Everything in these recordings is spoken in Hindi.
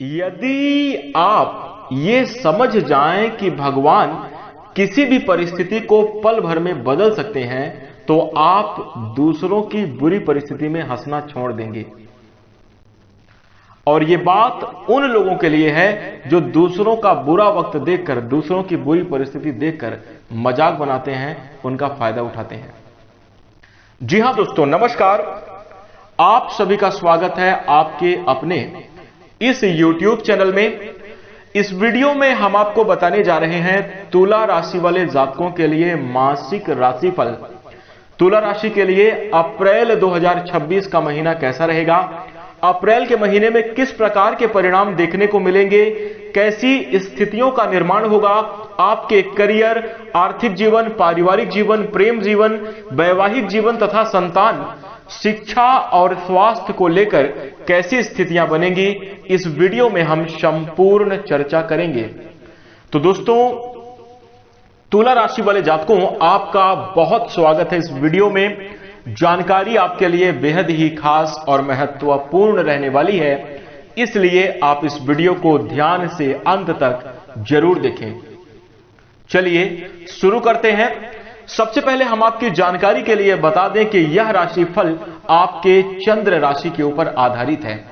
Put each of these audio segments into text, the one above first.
यदि आप ये समझ जाएं कि भगवान किसी भी परिस्थिति को पल भर में बदल सकते हैं, तो आप दूसरों की बुरी परिस्थिति में हंसना छोड़ देंगे। और ये बात उन लोगों के लिए है जो दूसरों का बुरा वक्त देखकर, दूसरों की बुरी परिस्थिति देखकर मजाक बनाते हैं, उनका फायदा उठाते हैं। जी हां दोस्तों, नमस्कार। आप सभी का स्वागत है आपके अपने इस YouTube चैनल में। इस वीडियो में हम आपको बताने जा रहे हैं तुला राशि वाले जातकों के लिए मासिक राशिफल। तुला राशि के लिए अप्रैल 2026 का महीना कैसा रहेगा, अप्रैल के महीने में किस प्रकार के परिणाम देखने को मिलेंगे, कैसी स्थितियों का निर्माण होगा, आपके करियर, आर्थिक जीवन, पारिवारिक जीवन, प्रेम जीवन, वैवाहिक जीवन तथा संतान, शिक्षा और स्वास्थ्य को लेकर कैसी स्थितियां बनेंगी, इस वीडियो में हम संपूर्ण चर्चा करेंगे। तो दोस्तों, तुला राशि वाले जातकों, आपका बहुत स्वागत है इस वीडियो में। जानकारी आपके लिए बेहद ही खास और महत्वपूर्ण रहने वाली है, इसलिए आप इस वीडियो को ध्यान से अंत तक जरूर देखें। चलिए शुरू करते हैं। सबसे पहले हम आपकी जानकारी के लिए बता दें कि यह राशिफल आपके चंद्र राशि के ऊपर आधारित है,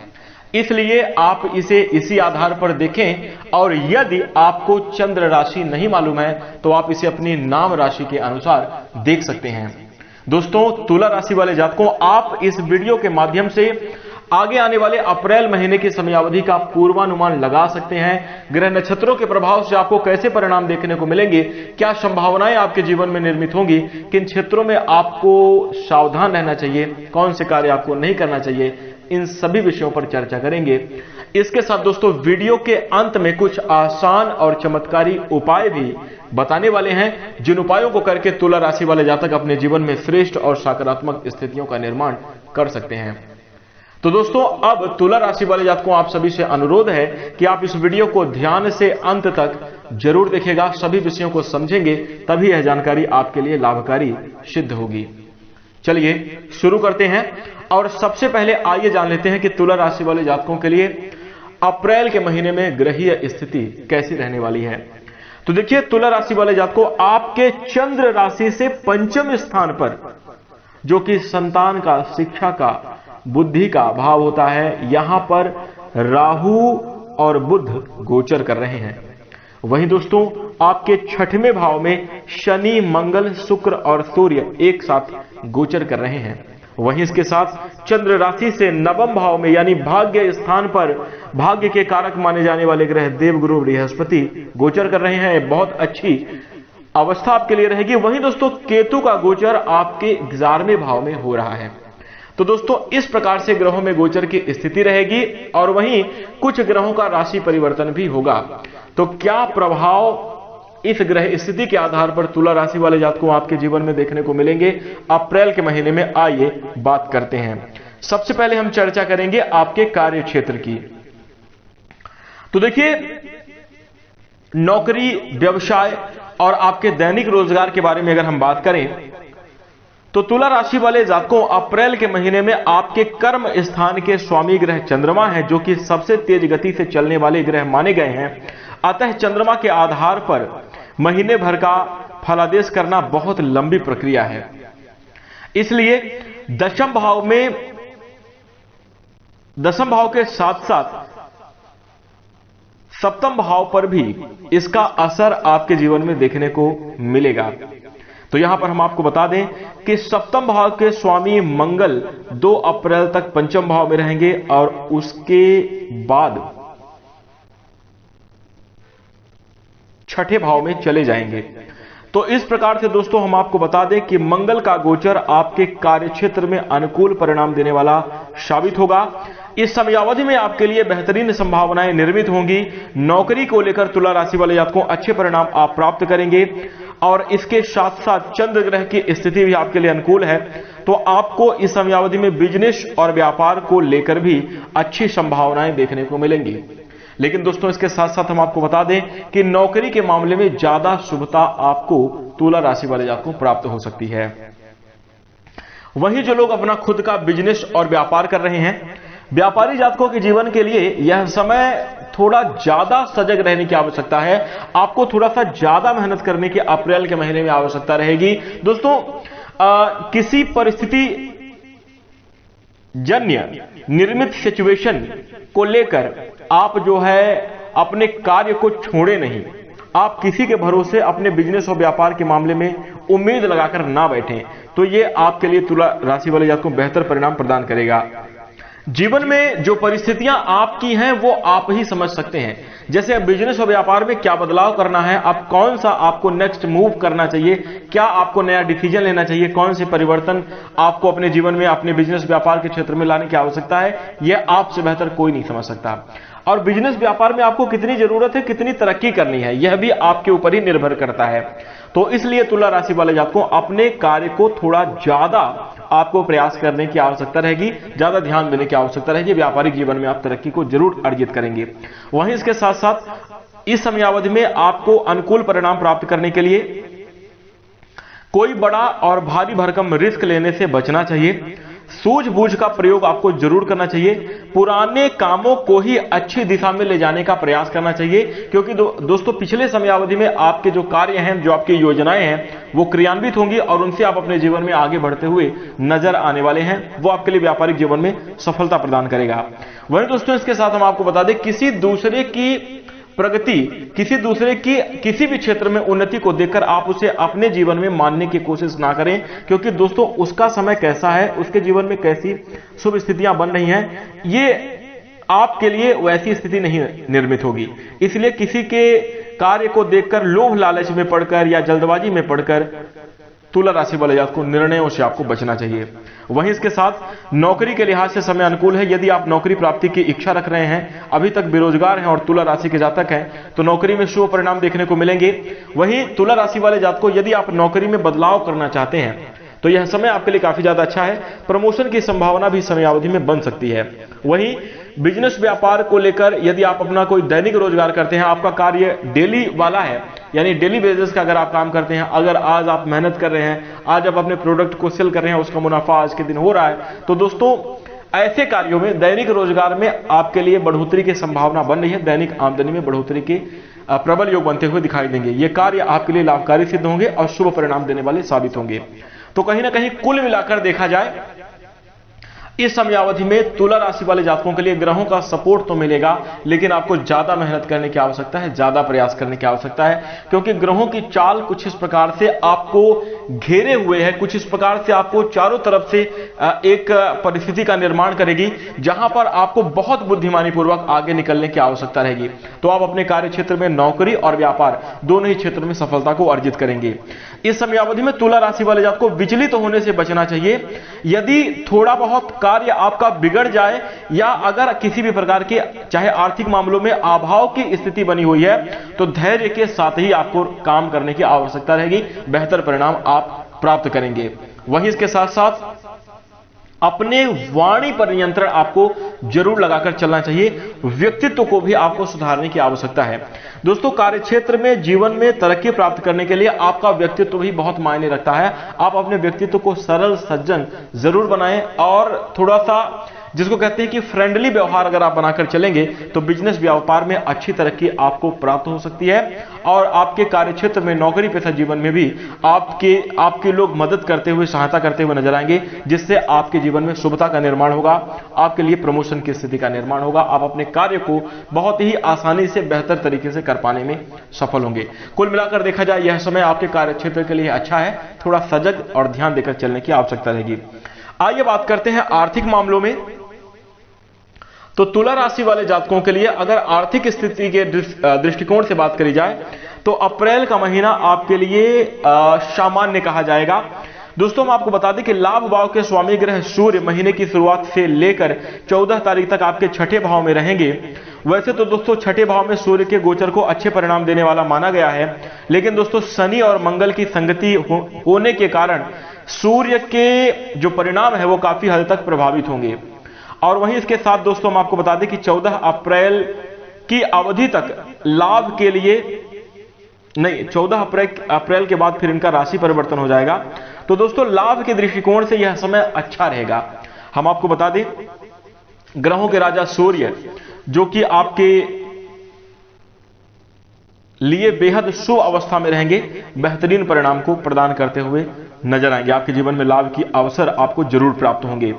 इसलिए आप इसे इसी आधार पर देखें। और यदि आपको चंद्र राशि नहीं मालूम है तो आप इसे अपनी नाम राशि के अनुसार देख सकते हैं। दोस्तों, तुला राशि वाले जातकों, आप इस वीडियो के माध्यम से आगे आने वाले अप्रैल महीने की समयावधि का पूर्वानुमान लगा सकते हैं। ग्रह नक्षत्रों के प्रभाव से आपको कैसे परिणाम देखने को मिलेंगे, क्या संभावनाएं आपके जीवन में निर्मित होंगी, किन क्षेत्रों में आपको सावधान रहना चाहिए, कौन से कार्य आपको नहीं करना चाहिए, इन सभी विषयों पर चर्चा करेंगे। इसके साथ दोस्तों, वीडियो के अंत में कुछ आसान और चमत्कारी उपाय भी बताने वाले हैं, जिन उपायों को करके तुला राशि वाले जातक अपने जीवन में श्रेष्ठ और सकारात्मक स्थितियों का निर्माण कर सकते हैं। तो दोस्तों, अब तुला राशि वाले जातकों, आप सभी से अनुरोध है कि आप इस वीडियो को ध्यान से अंत तक जरूर देखिएगा। सभी विषयों को समझेंगे, तभी यह जानकारी आपके लिए लाभकारी सिद्ध होगी। चलिए शुरू करते हैं। और सबसे पहले आइए जान लेते हैं कि तुला राशि वाले जातकों के लिए अप्रैल के महीने में ग्रहीय स्थिति कैसी रहने वाली है। तो देखिए, तुला राशि वाले जातकों, आपके चंद्र राशि से पंचम स्थान पर, जो कि संतान का, शिक्षा का, बुद्धि का भाव होता है, यहां पर राहु और बुध गोचर कर रहे हैं। वहीं दोस्तों, आपके छठवें भाव में शनि, मंगल, शुक्र और सूर्य एक साथ गोचर कर रहे हैं। वहीं इसके साथ चंद्र राशि से नवम भाव में, यानी भाग्य स्थान पर, भाग्य के कारक माने जाने वाले ग्रह देवगुरु बृहस्पति गोचर कर रहे हैं। बहुत अच्छी अवस्था आपके लिए रहेगी। वहीं दोस्तों, केतु का गोचर आपके 11वें भाव में हो रहा है। तो दोस्तों, इस प्रकार से ग्रहों में गोचर की स्थिति रहेगी। और वहीं कुछ ग्रहों का राशि परिवर्तन भी होगा। तो क्या प्रभाव इस ग्रह स्थिति के आधार पर तुला राशि वाले जातकों आपके जीवन में देखने को मिलेंगे अप्रैल के महीने में, आइए बात करते हैं। सबसे पहले हम चर्चा करेंगे आपके कार्य क्षेत्र की। तो देखिए, नौकरी, व्यवसाय और आपके दैनिक रोजगार के बारे में अगर हम बात करें तो तुला राशि वाले जातकों, अप्रैल के महीने में आपके कर्म स्थान के स्वामी ग्रह चंद्रमा है, जो कि सबसे तेज गति से चलने वाले ग्रह माने गए हैं। अतः चंद्रमा के आधार पर महीने भर का फलादेश करना बहुत लंबी प्रक्रिया है। इसलिए दशम भाव के साथ साथ सप्तम भाव पर भी इसका असर आपके जीवन में देखने को मिलेगा। तो यहां पर हम आपको बता दें कि सप्तम भाव के स्वामी मंगल 2 अप्रैल तक पंचम भाव में रहेंगे और उसके बाद छठे भाव में चले जाएंगे। तो इस प्रकार से दोस्तों, हम आपको बता दें कि मंगल का गोचर आपके कार्य क्षेत्र में अनुकूल परिणाम देने वाला साबित होगा। इस समयावधि में आपके लिए बेहतरीन संभावनाएं निर्मित होंगी। नौकरी को लेकर तुला राशि वाले जातकों अच्छे परिणाम आप प्राप्त करेंगे। और इसके साथ साथ चंद्र ग्रह की स्थिति भी आपके लिए अनुकूल है, तो आपको इस समयावधि में बिजनेस और व्यापार को लेकर भी अच्छी संभावनाएं देखने को मिलेंगी। लेकिन दोस्तों, इसके साथ साथ हम आपको बता दें कि नौकरी के मामले में ज्यादा शुभता आपको तुला राशि वाले जातकों प्राप्त हो सकती है। वहीं जो लोग अपना खुद का बिजनेस और व्यापार कर रहे हैं, व्यापारी जातकों के जीवन के लिए यह समय थोड़ा ज्यादा सजग रहने की आवश्यकता है, आपको थोड़ा सा ज्यादा मेहनत करने की अप्रैल के महीने में आवश्यकता रहेगी। दोस्तों किसी परिस्थिति जन्य निर्मित सिचुएशन को लेकर आप जो है अपने कार्य को छोड़े नहीं। आप किसी के भरोसे अपने बिजनेस और व्यापार के मामले में उम्मीद लगाकर ना बैठें, तो ये आपके लिए तुला राशि वाले जातकों को बेहतर परिणाम प्रदान करेगा। जीवन में जो परिस्थितियां आपकी हैं वो आप ही समझ सकते हैं। जैसे बिजनेस और व्यापार में क्या बदलाव करना है, अब कौन सा आपको नेक्स्ट मूव करना चाहिए, क्या आपको नया डिसीजन लेना चाहिए, कौन से परिवर्तन आपको अपने जीवन में अपने बिजनेस व्यापार के क्षेत्र में लाने की आवश्यकता है, यह आपसे बेहतर कोई नहीं समझ सकता। और बिजनेस व्यापार में आपको कितनी जरूरत है, कितनी तरक्की करनी है, यह भी आपके ऊपर ही निर्भर करता है। तो इसलिए तुला राशि वाले जातकों अपने कार्य को थोड़ा ज्यादा आपको प्रयास करने की आवश्यकता रहेगी, ज्यादा ध्यान देने की आवश्यकता रहेगी। व्यापारिक जीवन में आप तरक्की को जरूर अर्जित करेंगे। वहीं इसके साथ साथ इस समयावधि में आपको अनुकूल परिणाम प्राप्त करने के लिए कोई बड़ा और भारी भरकम रिस्क लेने से बचना चाहिए। सूझबूझ का प्रयोग आपको जरूर करना चाहिए। पुराने कामों को ही अच्छी दिशा में ले जाने का प्रयास करना चाहिए, क्योंकि दोस्तों पिछले समयावधि में आपके जो कार्य हैं, जो आपकी योजनाएं हैं, वो क्रियान्वित होंगी और उनसे आप अपने जीवन में आगे बढ़ते हुए नजर आने वाले हैं। वो आपके लिए व्यापारिक जीवन में सफलता प्रदान करेगा। वहीं दोस्तों इसके साथ हम आपको बता दें, किसी दूसरे की प्रगति, किसी दूसरे की किसी भी क्षेत्र में उन्नति को देखकर आप उसे अपने जीवन में मानने की कोशिश ना करें, क्योंकि दोस्तों उसका समय कैसा है, उसके जीवन में कैसी शुभ स्थितियां बन रही हैं, ये आपके लिए वैसी स्थिति नहीं निर्मित होगी। इसलिए किसी के कार्य को देखकर लोभ लालच में पड़कर या जल्दबाजी में पड़कर तुला राशि वाले जातक को निर्णयों से आपको बचना चाहिए। वहीं इसके साथ नौकरी के लिहाज से समय अनुकूल है। यदि आप नौकरी प्राप्ति की इच्छा रख रहे हैं, अभी तक बेरोजगार हैं और तुला राशि के जातक हैं, तो नौकरी में शुभ परिणाम देखने को मिलेंगे। वहीं तुला राशि वाले जातकों यदि आप नौकरी में बदलाव करना चाहते हैं तो यह समय आपके लिए काफी ज्यादा अच्छा है। प्रमोशन की संभावना भी समयावधि में बन सकती है। वहीं बिजनेस व्यापार को लेकर यदि आप अपना कोई दैनिक रोजगार करते हैं, आपका कार्य डेली वाला है, यानी डेली बेसिस का अगर आप काम करते हैं, अगर आज आप मेहनत कर रहे हैं, आज आप अपने प्रोडक्ट को सेल कर रहे हैं, उसका मुनाफा आज के दिन हो रहा है, तो दोस्तों ऐसे कार्यों में दैनिक रोजगार में आपके लिए बढ़ोतरी की संभावना बन रही है। दैनिक आमदनी में बढ़ोतरी के प्रबल योग बनते हुए दिखाई देंगे। ये कार्य आपके लिए लाभकारी सिद्ध होंगे और शुभ परिणाम देने वाले साबित होंगे। तो कहीं ना कहीं कुल मिलाकर देखा जाए, इस समयावधि में तुला राशि वाले जातकों के लिए ग्रहों का सपोर्ट तो मिलेगा, लेकिन आपको ज्यादा मेहनत करने की आवश्यकता है, ज्यादा प्रयास करने की आवश्यकता है, क्योंकि ग्रहों की चाल कुछ इस प्रकार से आपको घेरे हुए है, कुछ इस प्रकार से आपको चारों तरफ से एक परिस्थिति का निर्माण करेगी जहां पर आपको बहुत बुद्धिमानी पूर्वक आगे निकलने की आवश्यकता रहेगी। तो आप अपने कार्य क्षेत्र में, नौकरी और व्यापार दोनों ही क्षेत्र में सफलता को अर्जित करेंगे। इस समयावधि में तुला राशि वाले जातकों को विचलित होने से बचना चाहिए। यदि थोड़ा बहुत कार्य आपका बिगड़ जाए या अगर किसी भी प्रकार के चाहे आर्थिक मामलों में अभाव की स्थिति बनी हुई है, तो धैर्य के साथ ही आपको काम करने की आवश्यकता रहेगी। बेहतर परिणाम आप प्राप्त करेंगे। वहीं इसके साथ साथ अपने वाणी पर नियंत्रण आपको जरूर लगाकर चलना चाहिए। व्यक्तित्व को भी आपको सुधारने की आवश्यकता है। दोस्तों कार्यक्षेत्र में, जीवन में तरक्की प्राप्त करने के लिए आपका व्यक्तित्व भी बहुत मायने रखता है। आप अपने व्यक्तित्व को सरल, सज्जन जरूर बनाएं और थोड़ा सा जिसको कहते हैं कि फ्रेंडली व्यवहार अगर आप बनाकर चलेंगे तो बिजनेस व्यापार में अच्छी तरक्की आपको प्राप्त हो सकती है और आपके कार्यक्षेत्र में, नौकरी पेशा जीवन में भी आपके लोग मदद करते हुए, सहायता करते हुए नजर आएंगे, जिससे आपके जीवन में शुभता का निर्माण होगा, आपके लिए प्रमोशन की स्थिति का निर्माण होगा। आप अपने कार्य को बहुत ही आसानी से, बेहतर तरीके से कर पाने में सफल होंगे। कुल मिलाकर देखा जाए यह समय आपके कार्यक्षेत्र के लिए अच्छा है। थोड़ा सजग और ध्यान देकर चलने की आवश्यकता रहेगी। आइए बात करते हैं आर्थिक मामलों में। तो तुला राशि वाले जातकों के लिए अगर आर्थिक स्थिति के दृष्टिकोण से बात करी जाए तो अप्रैल का महीना आपके लिए सामान्य कहा जाएगा। दोस्तों हम आपको बता दें कि लाभ भाव के स्वामी ग्रह सूर्य महीने की शुरुआत से लेकर 14 तारीख तक आपके छठे भाव में रहेंगे। वैसे तो दोस्तों छठे भाव में सूर्य के गोचर को अच्छे परिणाम देने वाला माना गया है, लेकिन दोस्तों शनि और मंगल की संगति होने के कारण सूर्य के जो परिणाम है वो काफी हद तक प्रभावित होंगे। और वहीं इसके साथ दोस्तों हम आपको बता दें कि 14 अप्रैल की अवधि तक लाभ के लिए नहीं, 14 अप्रैल के बाद फिर इनका राशि परिवर्तन हो जाएगा। तो दोस्तों लाभ के दृष्टिकोण से यह समय अच्छा रहेगा। हम आपको बता दें ग्रहों के राजा सूर्य जो कि आपके लिए बेहद शुभ अवस्था में रहेंगे, बेहतरीन परिणाम को प्रदान करते हुए नजर आएंगे। आपके जीवन में लाभ की अवसर आपको जरूर प्राप्त होंगे।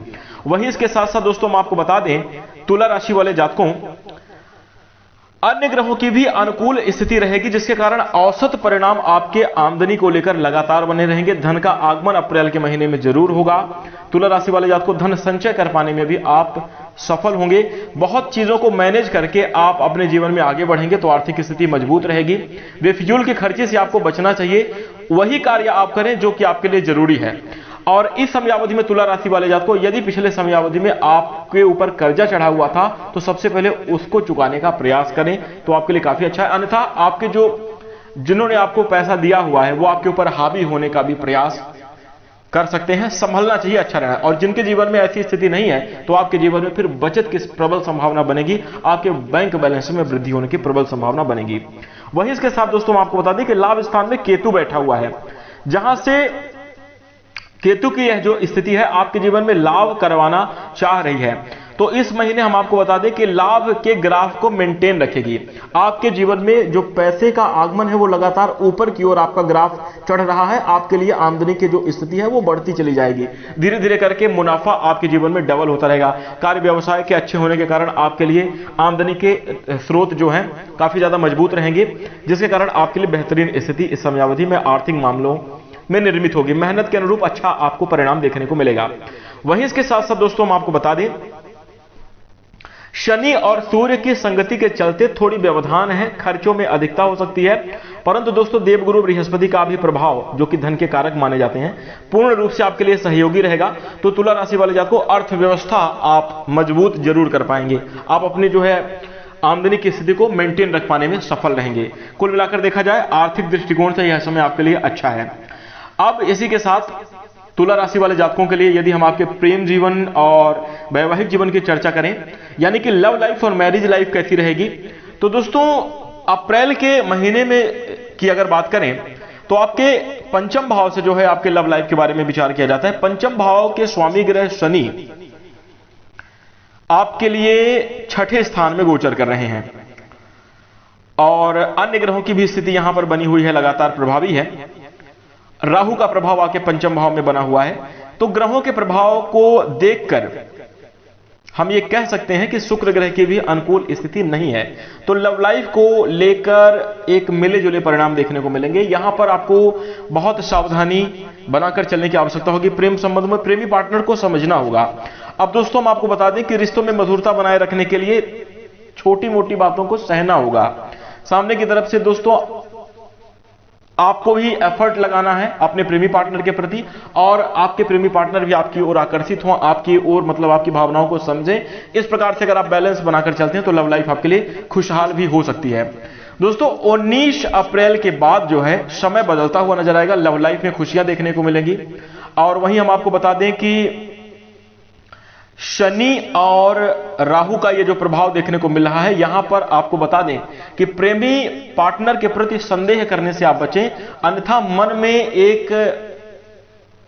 वहीं इसके साथ साथ दोस्तों हम आपको बता दें, तुला राशि वाले जातकों, अन्य ग्रहों की भी अनुकूल स्थिति रहेगी, जिसके कारण औसत परिणाम आपके आमदनी को लेकर लगातार बने रहेंगे। धन का आगमन अप्रैल के महीने में जरूर होगा। तुला राशि वाले जातकों, धन संचय कर पाने में भी आप सफल होंगे। बहुत चीजों को मैनेज करके आप अपने जीवन में आगे बढ़ेंगे तो आर्थिक स्थिति मजबूत रहेगी। बेफिजूल के खर्चे से आपको बचना चाहिए, वही कार्य आप करें जो कि आपके लिए जरूरी है। और इस समयावधि में तुला राशि वाले जातकों, यदि पिछले समयावधि में आपके ऊपर कर्जा चढ़ा हुआ था तो सबसे पहले उसको चुकाने का प्रयास करें तो आपके लिए काफी अच्छा है। अन्यथा आपके जिन्होंने आपको पैसा दिया हुआ है वो आपके ऊपर हावी होने का भी प्रयास कर सकते हैं, संभलना चाहिए, अच्छा रहना। और जिनके जीवन में ऐसी स्थिति नहीं है तो आपके जीवन में फिर बचत की प्रबल संभावना बनेगी, आपके बैंक बैलेंस में वृद्धि होने की प्रबल संभावना बनेगी। वहीं इसके साथ दोस्तों हम आपको बता दें कि लाभ स्थान में केतु बैठा हुआ है, जहां से केतु की यह जो स्थिति है आपके जीवन में लाभ करवाना चाह रही है। तो इस महीने हम आपको बता दें कि लाभ के ग्राफ को मेंटेन रखेगी। आपके जीवन में जो पैसे का आगमन है वो लगातार ऊपर की ओर आपका ग्राफ चढ़ रहा है। आपके लिए आमदनी की जो स्थिति है वो बढ़ती चली जाएगी। धीरे धीरे करके मुनाफा आपके जीवन में डबल होता रहेगा। कार्य व्यवसाय के अच्छे होने के कारण आपके लिए आमदनी के स्रोत जो है काफी ज्यादा मजबूत रहेंगे, जिसके कारण आपके लिए बेहतरीन स्थिति इस समयावधि में आर्थिक मामलों में निर्मित होगी। मेहनत के अनुरूप अच्छा आपको परिणाम देखने को मिलेगा। वहीं इसके साथ साथ दोस्तों हम आपको बता दें, शनि और सूर्य की संगति के चलते थोड़ी व्यवधान है, खर्चों में अधिकता हो सकती है। परंतु दोस्तों देवगुरु बृहस्पति का भी प्रभाव, जो कि धन के कारक माने जाते हैं, पूर्ण रूप से आपके लिए सहयोगी रहेगा। तो तुला राशि वाले जातकों, अर्थव्यवस्था आप मजबूत जरूर कर पाएंगे। आप अपने जो है आमदनी की स्थिति को मेंटेन रख पाने में सफल रहेंगे। कुल मिलाकर देखा जाए आर्थिक दृष्टिकोण से यह समय आपके लिए अच्छा है। अब इसी के साथ तुला राशि वाले जातकों के लिए यदि हम आपके प्रेम जीवन और वैवाहिक जीवन की चर्चा करें, यानी कि लव लाइफ और मैरिज लाइफ कैसी रहेगी, तो दोस्तों अप्रैल के महीने में की अगर बात करें तो आपके पंचम भाव से जो है आपके लव लाइफ के बारे में विचार किया जाता है। पंचम भाव के स्वामी ग्रह शनि आपके लिए छठे स्थान में गोचर कर रहे हैं और अन्य ग्रहों की भी स्थिति यहां पर बनी हुई है, लगातार प्रभावी है। राहु का प्रभाव आके पंचम भाव में बना हुआ है। तो ग्रहों के प्रभाव को देखकर हम ये कह सकते हैं कि शुक्र ग्रह की भी अनुकूल स्थिति नहीं है। तो लव लाइफ को लेकर एक मिले जुले परिणाम देखने को मिलेंगे। यहां पर आपको बहुत सावधानी बनाकर चलने की आवश्यकता होगी। प्रेम संबंध में प्रेमी पार्टनर को समझना होगा। अब दोस्तों हम आपको बता दें कि रिश्तों में मधुरता बनाए रखने के लिए छोटी मोटी बातों को सहना होगा। सामने की तरफ से दोस्तों आपको भी एफर्ट लगाना है अपने प्रेमी पार्टनर के प्रति, और आपके प्रेमी पार्टनर भी आपकी ओर आकर्षित हो, आपकी ओर मतलब आपकी भावनाओं को समझें। इस प्रकार से अगर आप बैलेंस बनाकर चलते हैं तो लव लाइफ आपके लिए खुशहाल भी हो सकती है। दोस्तों 19 अप्रैल के बाद जो है समय बदलता हुआ नजर आएगा। लव लाइफ में खुशियां देखने को मिलेंगी। और वहीं हम आपको बता दें कि शनि और राहु का ये जो प्रभाव देखने को मिल रहा है, यहां पर आपको बता दें कि प्रेमी पार्टनर के प्रति संदेह करने से आप बचें, अन्यथा मन में एक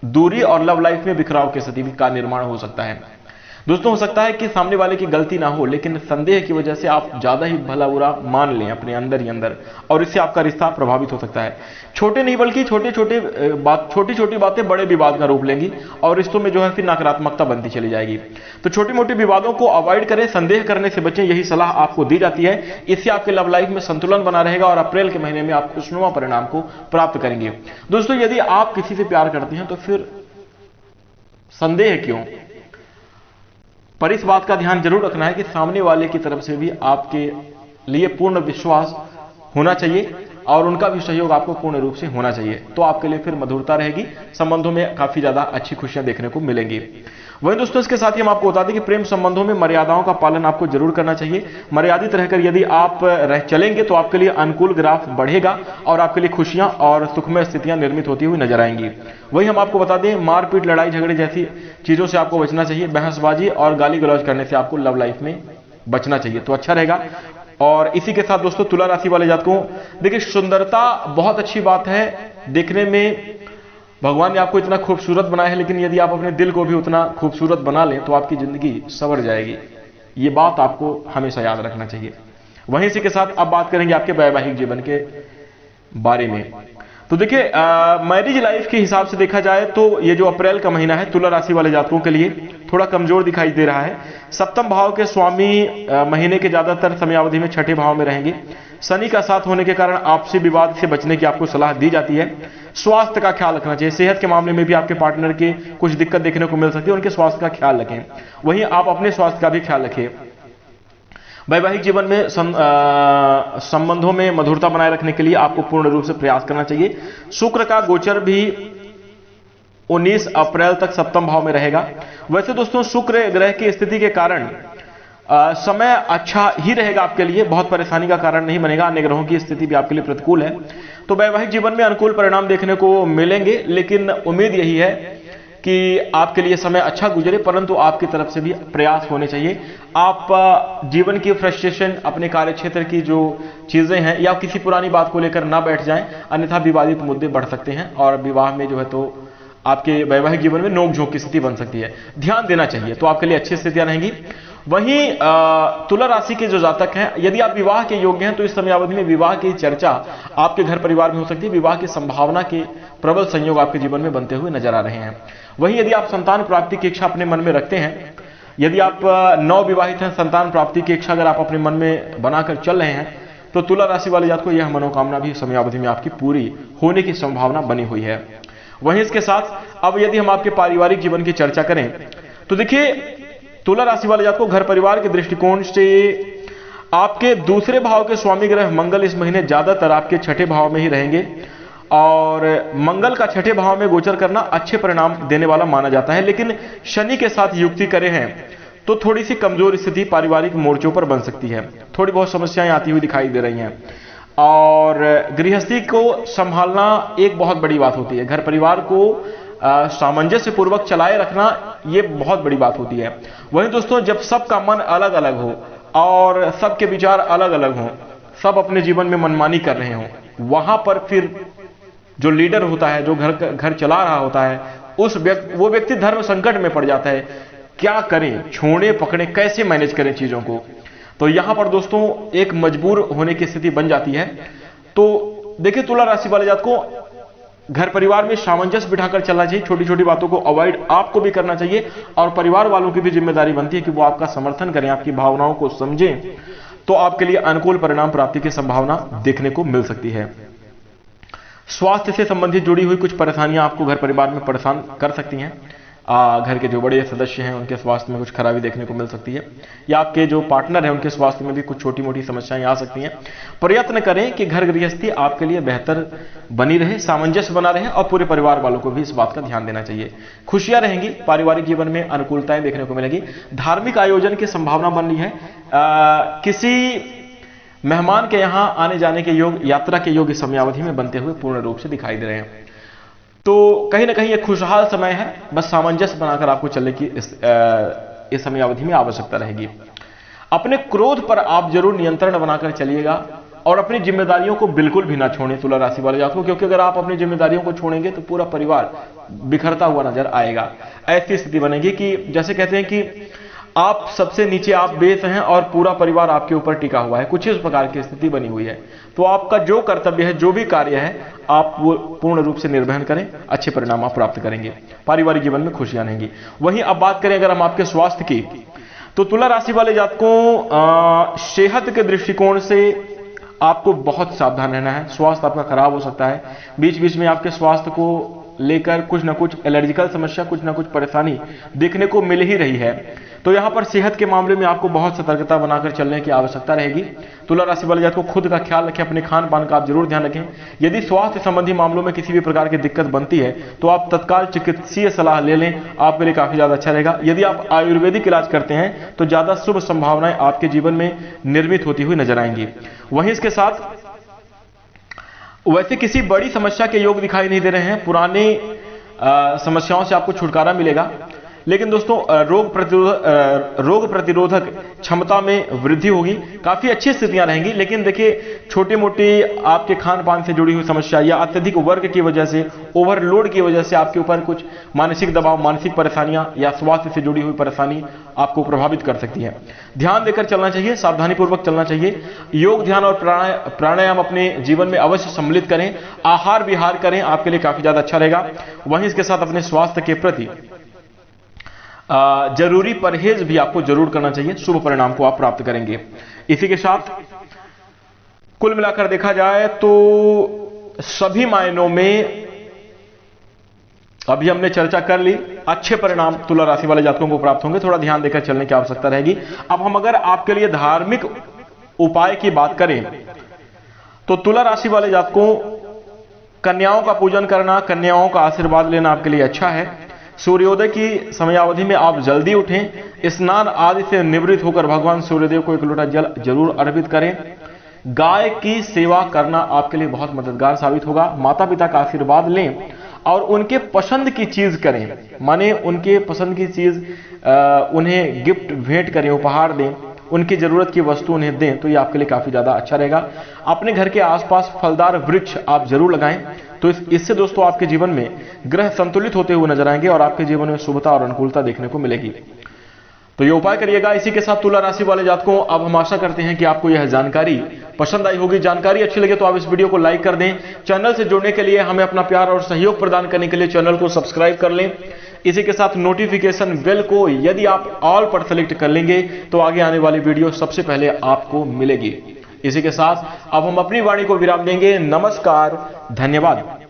दूरी और लव लाइफ में बिखराव की स्थिति का निर्माण हो सकता है। दोस्तों हो सकता है कि सामने वाले की गलती ना हो, लेकिन संदेह की वजह से आप ज्यादा ही भला बुरा मान लें अपने अंदर ही अंदर, और इससे आपका रिश्ता प्रभावित हो सकता है। छोटे नहीं बल्कि छोटी छोटी बातें बड़े विवाद का रूप लेंगी और रिश्तों में जो है फिर नकारात्मकता बनती चली जाएगी। तो छोटी मोटी विवादों को अवॉइड करें, संदेह करने से बचें, यही सलाह आपको दी जाती है। इससे आपके लव लाइफ में संतुलन बना रहेगा और अप्रैल के महीने में आप खुशनुमा परिणाम को प्राप्त करेंगे। दोस्तों यदि आप किसी से प्यार करते हैं तो फिर संदेह क्यों, पर इस बात का ध्यान जरूर रखना है कि सामने वाले की तरफ से भी आपके लिए पूर्ण विश्वास होना चाहिए और उनका भी सहयोग आपको पूर्ण रूप से होना चाहिए। तो आपके लिए फिर मधुरता रहेगी, संबंधों में काफी ज्यादा अच्छी खुशियां देखने को मिलेंगी। वहीं दोस्तों इसके साथ ही हम आपको बता दें कि प्रेम संबंधों में मर्यादाओं का पालन आपको जरूर करना चाहिए। मर्यादित रहकर यदि आप रह चलेंगे तो आपके लिए अनुकूल ग्राफ बढ़ेगा और आपके लिए खुशियां और सुखमय स्थितियां निर्मित होती हुई नजर आएंगी। वहीं हम आपको बता दें मारपीट, लड़ाई झगड़े जैसी चीजों से आपको बचना चाहिए। बहसबाजी और गाली गलौज करने से आपको लव लाइफ में बचना चाहिए, तो अच्छा रहेगा। और इसी के साथ दोस्तों तुला राशि वाले जातकों, देखिए सुंदरता बहुत अच्छी बात है, देखने में भगवान ने आपको इतना खूबसूरत बनाया है, लेकिन यदि आप अपने दिल को भी उतना खूबसूरत बना लें तो आपकी जिंदगी संवर जाएगी। ये बात आपको हमेशा याद रखना चाहिए। वहीं इसी के साथ अब बात करेंगे आपके वैवाहिक जीवन के बारे में। तो देखिए मैरिज लाइफ के हिसाब से देखा जाए तो ये जो अप्रैल का महीना है तुला राशि वाले जातकों के लिए थोड़ा कमजोर दिखाई दे रहा है। सप्तम भाव के स्वामी महीने के ज्यादातर समयावधि में छठे भाव में रहेंगे। शनि का साथ होने के कारण आपसी विवाद से बचने की आपको सलाह दी जाती है। स्वास्थ्य का ख्याल रखना चाहिए। सेहत के मामले में भी आपके पार्टनर के कुछ दिक्कत देखने को मिल सकती है, उनके स्वास्थ्य का ख्याल रखें। वहीं आप अपने स्वास्थ्य का भी ख्याल रखें। वैवाहिक जीवन में संबंधों में मधुरता बनाए रखने के लिए आपको पूर्ण रूप से प्रयास करना चाहिए। शुक्र का गोचर भी 19 अप्रैल तक सप्तम भाव में रहेगा। वैसे दोस्तों शुक्र ग्रह की स्थिति के कारण समय अच्छा ही रहेगा आपके लिए, बहुत परेशानी का कारण नहीं बनेगा। अन्य ग्रहों की स्थिति भी आपके लिए प्रतिकूल है, तो वैवाहिक जीवन में अनुकूल परिणाम देखने को मिलेंगे। लेकिन उम्मीद यही है कि आपके लिए समय अच्छा गुजरे, परंतु आपकी तरफ से भी प्रयास होने चाहिए। आप जीवन की फ्रस्ट्रेशन, अपने कार्य क्षेत्र की जो चीजें हैं या किसी पुरानी बात को लेकर ना बैठ जाएं, अन्यथा विवादित मुद्दे बढ़ सकते हैं और विवाह में जो है तो आपके वैवाहिक जीवन में नोकझोंक की स्थिति बन सकती है। ध्यान देना चाहिए, तो आपके लिए अच्छी स्थितियां रहेंगी। वहीं तुला राशि के जो जातक हैं, यदि आप विवाह के योग्य हैं तो इस समयावधि में विवाह की चर्चा आपके घर परिवार में हो सकती है। विवाह की संभावना के प्रबल संयोग आपके जीवन में बनते हुए नजर आ रहे हैं। वहीं यदि आप संतान प्राप्ति की इच्छा अपने मन में रखते हैं, यदि आप नवविवाहित हैं, संतान प्राप्ति की इच्छा अगर आप अपने मन में बनाकर चल रहे हैं, तो तुला राशि वाले जातक को यह मनोकामना भी समयावधि में आपकी पूरी होने की संभावना बनी हुई है। वहीं इसके साथ अब यदि हम आपके पारिवारिक जीवन की चर्चा करें तो देखिए तुला राशि वाले जातक को घर परिवार के दृष्टिकोण से आपके दूसरे भाव के स्वामी ग्रह मंगल इस महीने ज्यादातर आपके छठे भाव में ही रहेंगे और मंगल का छठे भाव में गोचर करना अच्छे परिणाम देने वाला माना जाता है। लेकिन शनि के साथ युक्ति करे हैं तो थोड़ी सी कमजोर स्थिति पारिवारिक मोर्चों पर बन सकती है। थोड़ी बहुत समस्याएं आती हुई दिखाई दे रही हैं और गृहस्थी को संभालना एक बहुत बड़ी बात होती है। घर परिवार को सामंजस्य पूर्वक चलाए रखना ये बहुत बड़ी बात होती है। वहीं दोस्तों जब सबका मन अलग अलग हो और सबके विचार अलग अलग हों, सब अपने जीवन में मनमानी कर रहे हों, वहां पर फिर जो लीडर होता है, जो घर चला रहा होता है, वो व्यक्ति धर्म संकट में पड़ जाता है। क्या करें, छोड़े पकड़े, कैसे मैनेज करें चीजों को। तो यहां पर दोस्तों एक मजबूर होने की स्थिति बन जाती है। तो देखिए तुला राशि वाले जातक को घर परिवार में सामंजस्य बिठाकर चलना चाहिए। छोटी छोटी बातों को अवॉइड आपको भी करना चाहिए और परिवार वालों की भी जिम्मेदारी बनती है कि वो आपका समर्थन करें, आपकी भावनाओं को समझें, तो आपके लिए अनुकूल परिणाम प्राप्ति की संभावना देखने को मिल सकती है। स्वास्थ्य से संबंधित जुड़ी हुई कुछ परेशानियां आपको घर परिवार में परेशान कर सकती हैं। घर के जो बड़े सदस्य हैं उनके स्वास्थ्य में कुछ खराबी देखने को मिल सकती है या आपके जो पार्टनर हैं उनके स्वास्थ्य में भी कुछ छोटी मोटी समस्याएं आ सकती हैं। प्रयत्न करें कि घर गृहस्थी आपके लिए बेहतर बनी रहे, सामंजस्य बना रहे और पूरे परिवार वालों को भी इस बात का ध्यान देना चाहिए। खुशियां रहेंगी, पारिवारिक जीवन में अनुकूलताएं देखने को मिलेगी। धार्मिक आयोजन की संभावना बन रही है। किसी मेहमान के यहां आने जाने के योग, यात्रा के योग इस समयावधि में बनते हुए पूर्ण रूप से दिखाई दे रहे हैं। तो कहीं ना कहीं एक खुशहाल समय है, बस सामंजस्य बनाकर आपको चलने की इस समयावधि में आवश्यकता रहेगी। अपने क्रोध पर आप जरूर नियंत्रण बनाकर चलिएगा और अपनी जिम्मेदारियों को बिल्कुल भी ना छोड़ें तुला राशि वाले जातकों को, क्योंकि अगर आप अपनी जिम्मेदारियों को छोड़ेंगे तो पूरा परिवार बिखरता हुआ नजर आएगा। ऐसी स्थिति बनेगी कि जैसे कहते हैं कि आप सबसे नीचे आप बेस हैं और पूरा परिवार आपके ऊपर टिका हुआ है, कुछ इस प्रकार की स्थिति बनी हुई है। तो आपका जो कर्तव्य है, जो भी कार्य है, आप वो पूर्ण रूप से निर्वहन करें, अच्छे परिणाम आप प्राप्त करेंगे, पारिवारिक जीवन में खुशियां रहेंगी। वहीं अब बात करें अगर हम आपके स्वास्थ्य की, तो तुला राशि वाले जातकों सेहत के दृष्टिकोण से आपको बहुत सावधान रहना है। स्वास्थ्य आपका खराब हो सकता है, बीच बीच में आपके स्वास्थ्य को लेकर कुछ ना कुछ एलर्जिकल समस्या, कुछ ना कुछ परेशानी देखने को मिल ही रही है। तो यहां पर सेहत के मामले में आपको बहुत सतर्कता बनाकर चलने की आवश्यकता रहेगी। तुला राशि वाले जातक को खुद का ख्याल रखें, अपने खान पान का आप जरूर ध्यान रखें। यदि स्वास्थ्य संबंधी मामलों में किसी भी प्रकार की दिक्कत बनती है तो आप तत्काल चिकित्सीय सलाह ले लें, आपके लिए काफी ज्यादा अच्छा रहेगा। यदि आप आयुर्वेदिक इलाज करते हैं तो ज्यादा शुभ संभावनाएं आपके जीवन में निर्मित होती हुई नजर आएंगी। वहीं इसके साथ वैसे किसी बड़ी समस्या के योग दिखाई नहीं दे रहे हैं, पुराने समस्याओं से आपको छुटकारा मिलेगा। लेकिन दोस्तों रोग प्रतिरोधक क्षमता में वृद्धि होगी, काफी अच्छी स्थितियां रहेंगी। लेकिन देखिए छोटी मोटी आपके खान पान से जुड़ी हुई समस्या या अत्यधिक वर्क की वजह से, ओवरलोड की वजह से आपके ऊपर कुछ मानसिक दबाव, मानसिक परेशानियां या स्वास्थ्य से जुड़ी हुई परेशानी आपको प्रभावित कर सकती है। ध्यान देकर चलना चाहिए, सावधानी पूर्वक चलना चाहिए। योग, ध्यान और प्राणायाम अपने जीवन में अवश्य सम्मिलित करें। आहार विहार करें, आपके लिए काफी ज्यादा अच्छा रहेगा। वहीं इसके साथ अपने स्वास्थ्य के प्रति जरूरी परहेज भी आपको जरूर करना चाहिए। शुभ परिणाम को आप प्राप्त करेंगे। इसी के साथ कुल मिलाकर देखा जाए तो सभी मायनों में अभी हमने चर्चा कर ली, अच्छे परिणाम तुला राशि वाले जातकों को प्राप्त होंगे। थोड़ा ध्यान देकर चलने की आवश्यकता रहेगी। अब हम अगर आपके लिए धार्मिक उपाय की बात करें तो तुला राशि वाले जातकों, कन्याओं का पूजन करना, कन्याओं का आशीर्वाद लेना आपके लिए अच्छा है। सूर्योदय की समयावधि में आप जल्दी उठें, स्नान आदि से निवृत्त होकर भगवान सूर्यदेव को एक लोटा जल जरूर अर्पित करें। गाय की सेवा करना आपके लिए बहुत मददगार साबित होगा। माता पिता का आशीर्वाद लें और उनके पसंद की चीज करें, माने उनके पसंद की चीज उन्हें गिफ्ट भेंट करें, उपहार दें, उनकी जरूरत की वस्तु उन्हें दें, तो ये आपके लिए काफी ज्यादा अच्छा रहेगा। अपने घर के आसपास फलदार वृक्ष आप जरूर लगाएं, तो इससे दोस्तों आपके जीवन में ग्रह संतुलित होते हुए नजर आएंगे और आपके जीवन में शुभता और अनुकूलता देखने को मिलेगी। तो ये उपाय करिएगा। इसी के साथ तुला राशि वाले जातकों, अब हम आशा करते हैं कि आपको यह जानकारी पसंद आई होगी। जानकारी अच्छी लगे तो आप इस वीडियो को लाइक कर दें। चैनल से जुड़ने के लिए, हमें अपना प्यार और सहयोग प्रदान करने के लिए चैनल को सब्सक्राइब कर लें। इसी के साथ नोटिफिकेशन बेल को यदि आप ऑल पर सेलेक्ट कर लेंगे तो आगे आने वाली वीडियो सबसे पहले आपको मिलेगी। इसी के साथ अब हम अपनी वाणी को विराम देंगे। नमस्कार, धन्यवाद।